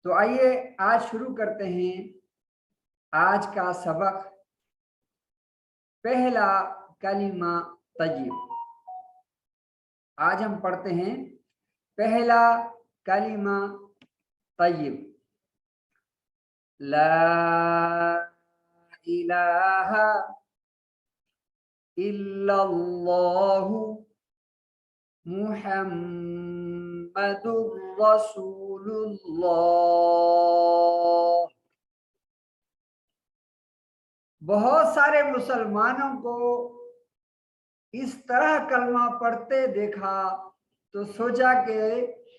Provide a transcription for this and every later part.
تو آئیے آج شروع کرتے ہیں آج کا سبق پہلا کلمہ طیب۔ آج ہم پڑھتے ہیں پہلا کلمہ طیب، لا الہ الا اللہ محمد رسول اللہ۔ بہت سارے مسلمانوں کو اس طرح کلمہ پڑھتے دیکھا تو سوچا کہ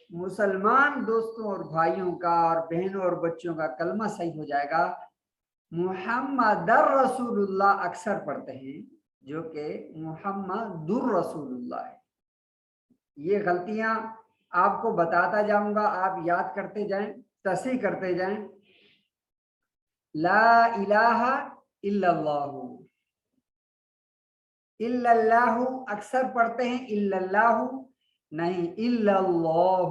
مسلمان دوستوں اور بھائیوں کا اور بہنوں اور بچوں کا کلمہ صحیح ہو جائے گا۔ محمد رسول اللہ اکثر پڑھتے ہیں، جو کہ محمد رسول اللہ ہے۔ یہ غلطیاں آپ کو بتاتا جاؤں گا، آپ یاد کرتے جائیں، تصحیح کرتے جائیں۔ لا الہ الا اللہ، الا اللہ اکثر پڑھتے ہیں، الا اللہ نہیں، الا اللہ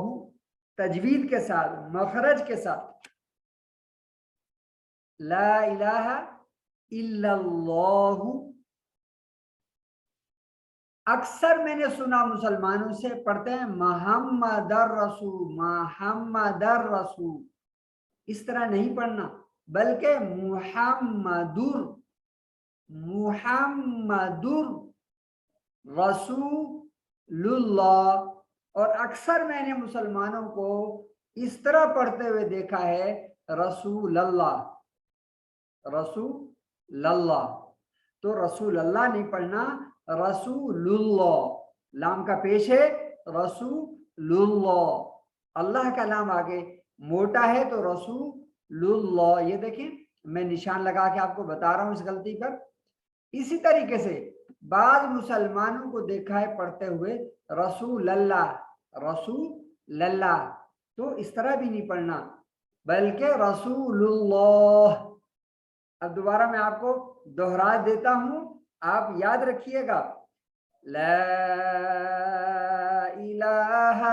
تجوید کے ساتھ، مخرج کے ساتھ۔ لا الہ الا اللہ اکثر میں نے سنا مسلمانوں سے پڑھتے ہیں محمد الرسول، محمد الرسول، اس طرح نہیں پڑھنا بلکہ محمد رسول اللہ۔ اور اکثر میں نے مسلمانوں کو اس طرح پڑھتے ہوئے دیکھا ہے رسول اللہ، رسول اللہ۔ تو رسول اللہ نہیں پڑھنا، رسول اللہ، لام کا پیش ہے رسول اللہ، اللہ کا لام آگے موٹا ہے تو رسول اللہ۔ یہ دیکھیں میں نشان لگا کے آپ کو بتا رہا ہوں اس غلطی پر۔ اسی طریقے سے بعض مسلمانوں کو دیکھا ہے پڑھتے ہوئے رسول اللہ، رسول اللہ، تو اس طرح بھی نہیں پڑھنا بلکہ رسول اللہ۔ اب دوبارہ میں آپ کو دوہرا دیتا ہوں، آپ یاد رکھیے گا۔ لا الہ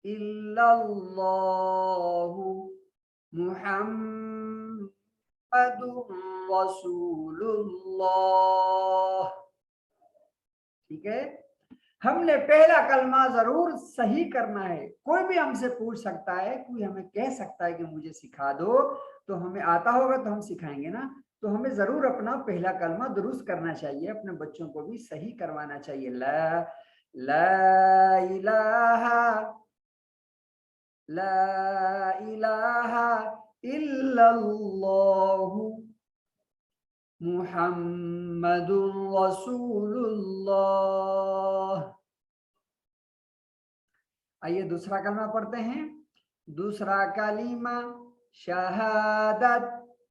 الا اللہ محمد رسول اللہ۔ ٹھیک ہے، ہم نے پہلا کلمہ ضرور صحیح کرنا ہے۔ کوئی بھی ہم سے پوچھ سکتا ہے، کوئی ہمیں کہہ سکتا ہے کہ مجھے سکھا دو، تو ہمیں آتا ہوگا تو ہم سکھائیں گے نا۔ تو ہمیں ضرور اپنا پہلا کلمہ درست کرنا چاہیے، اپنے بچوں کو بھی صحیح کروانا چاہیے۔ لا الہ الا اللہ محمد رسول اللہ۔ آئیے دوسرا کلمہ پڑھتے ہیں۔ دوسرا کلمہ شہادت